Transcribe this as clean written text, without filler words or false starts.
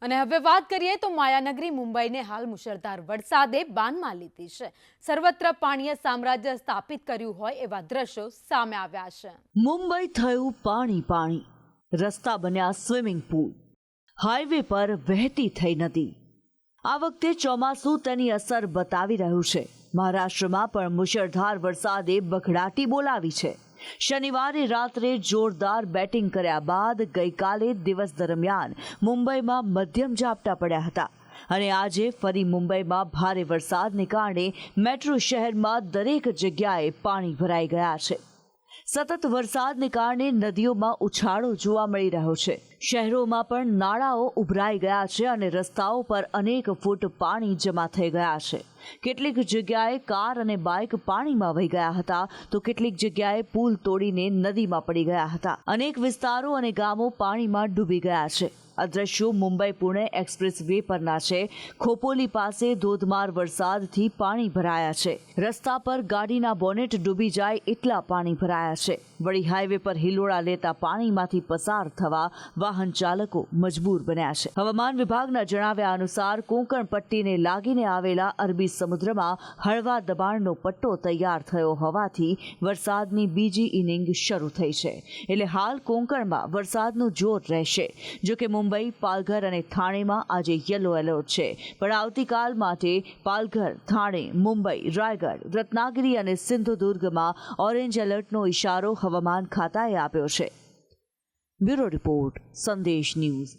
અને હવે વાત કરીએ તો માયાનગરી મુંબઈને હાલ મુશળધાર વરસાદે બાનમાં લીધી છે। સર્વત્ર પાણીએ સામ્રાજ્ય સ્થાપિત કર્યું હોય એવા દ્રશ્યો સામે આવ્યા છે। મુંબઈ થયું પાણી પાણી, રસ્તા બન્યા સ્વિમિંગ પૂલ, હાઈવે પર વહેતી થઈ નદી। આ વખતે ચોમાસું તેની અસર બતાવી રહ્યું છે। મહારાષ્ટ્રમાં પણ મુશળધાર વરસાદે બખડાટી બોલાવી છે। શનિવારે રાત્રે જોરદાર બેટિંગ કર્યા બાદ ગઈકાલે દિવસ દરમિયાન મુંબઈમાં મધ્યમ ઝાપટા પડ્યા હતા અને આજે ફરી મુંબઈમાં ભારે વરસાદને કારણે મેટ્રો શહેરમાં દરેક જગ્યાએ પાણી ભરાઈ ગયા છે। સતત વરસાદને કારણે નદીઓમાં ઉછાળો જોવા મળી રહ્યો છે। શહેરોમાં પણ નાળાઓ ઉભરાઈ ગયા છે અને રસ્તાઓ પર અનેક ફૂટ પાણી જમા થઈ ગયા છે। કેટલીક જગ્યાએ કાર અને બાઇક પાણીમાં વહી ગયા હતા તો કેટલીક જગ્યાએ પુલ તોડીને નદીમાં પડી ગયા હતા। અનેક વિસ્તારો અને ગામો પાણીમાં ડૂબી ગયા છે। આ દ્રશ્યો મુંબઈ પુણે એક્સપ્રેસ વે પરના છે। ખોપોલી પાસે ધોધમાર વરસાદથી પાણી ભરાયા છે। રસ્તા પર ગાડીના બોનેટ ડૂબી જાય એટલા પાણી ભરાયા છે। વળી હાઈવે પર હિલોળા લેતા પાણીમાંથી પસાર થવા વાહન ચાલકો મજબૂર બન્યા છે। હવામાન વિભાગના જણાવ્યા અનુસાર કોંકણ પટ્ટીને લાગીને આવેલા અરબી સમુદ્રમાં હળવા દબાણનો પટ્ટો તૈયાર થયો હોવાથી વરસાદની બીજી ઇનિંગ શરૂ થઈ છે। એટલે હાલ કોંકણમાં વરસાદનું જોર રહેશે। જો કે મુંબઈ, પાલઘર અને થાણેમાં આજે યલો એલર્ટ છે, પણ આવતીકાલ માટે પાલઘર, થાણે, મુંબઈ, રાયગઢ, રત્નાગિરી અને સિંધુદુર્ગમાં ઓરેન્જ એલર્ટનો ઇશારો હવામાન ખાતાએ આપ્યો છે। બ્યુરો રિપોર્ટ, સંદેશ ન્યૂઝ।